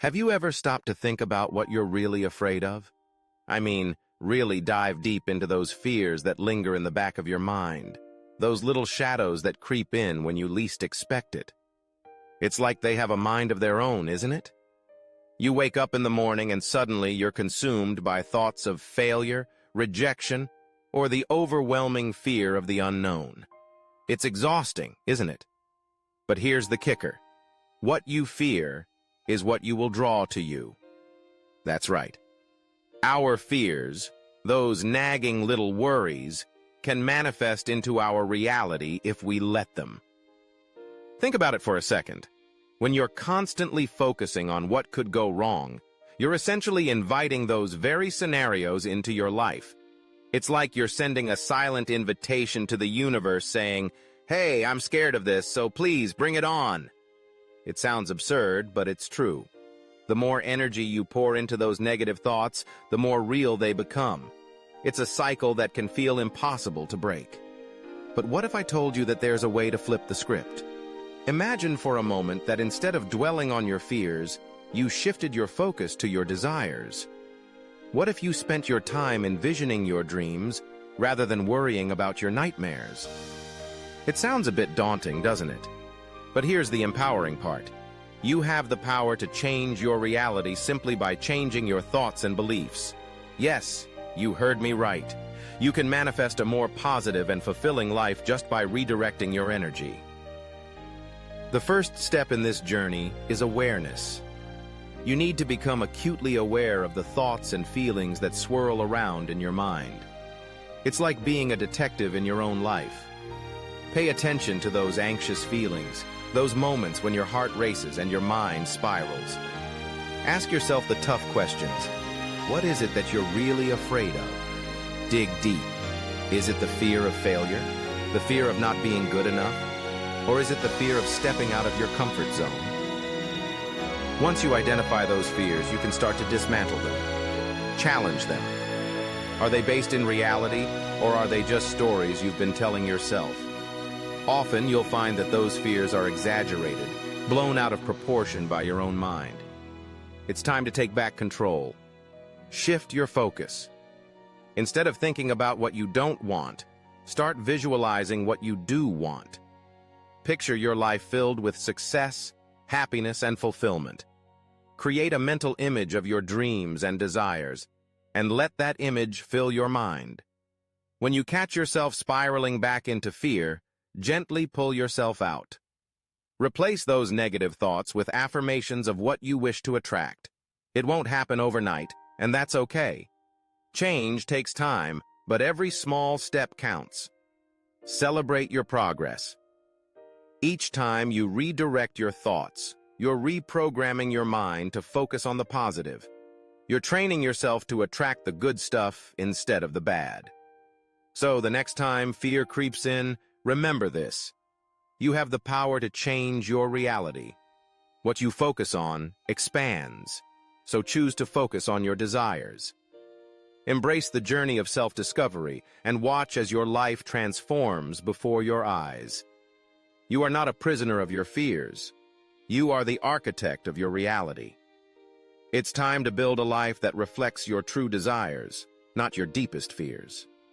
Have you ever stopped to think about what you're really afraid of? I mean, really dive deep into those fears that linger in the back of your mind, those little shadows that creep in when you least expect it. It's like they have a mind of their own, isn't it? You wake up in the morning and suddenly you're consumed by thoughts of failure, rejection, or the overwhelming fear of the unknown. It's exhausting, isn't it? But here's the kicker. What you fear is what you will draw to you. That's right. Our fears, those nagging little worries, can manifest into our reality if we let them. Think about it for a second. When you're constantly focusing on what could go wrong, you're essentially inviting those very scenarios into your life. It's like you're sending a silent invitation to the universe saying, "Hey, I'm scared of this, so please bring it on." It sounds absurd, but it's true. The more energy you pour into those negative thoughts, the more real they become. It's a cycle that can feel impossible to break. But what if I told you that there's a way to flip the script? Imagine for a moment that instead of dwelling on your fears, you shifted your focus to your desires. What if you spent your time envisioning your dreams rather than worrying about your nightmares? It sounds a bit daunting, doesn't it? But here's the empowering part. You have the power to change your reality simply by changing your thoughts and beliefs. Yes, you heard me right. You can manifest a more positive and fulfilling life just by redirecting your energy. The first step in this journey is awareness. You need to become acutely aware of the thoughts and feelings that swirl around in your mind. It's like being a detective in your own life. Pay attention to those anxious feelings, those moments when your heart races and your mind spirals. Ask yourself the tough questions. What is it that you're really afraid of? Dig deep. Is it the fear of failure? The fear of not being good enough? Or is it the fear of stepping out of your comfort zone? Once you identify those fears, you can start to dismantle them. Challenge them. Are they based in reality, or are they just stories you've been telling yourself? Often you'll find that those fears are exaggerated, blown out of proportion by your own mind. It's time to take back control. Shift your focus. Instead of thinking about what you don't want, start visualizing what you do want. Picture your life filled with success, happiness, and fulfillment. Create a mental image of your dreams and desires, and let that image fill your mind. When you catch yourself spiraling back into fear, gently pull yourself out. Replace those negative thoughts with affirmations of what you wish to attract. It won't happen overnight, and that's okay. Change takes time, but every small step counts. Celebrate your progress. Each time you redirect your thoughts, you're reprogramming your mind to focus on the positive. You're training yourself to attract the good stuff instead of the bad. So the next time fear creeps in, remember this. You have the power to change your reality. What you focus on expands, so choose to focus on your desires. Embrace the journey of self-discovery and watch as your life transforms before your eyes. You are not a prisoner of your fears. You are the architect of your reality. It's time to build a life that reflects your true desires, not your deepest fears.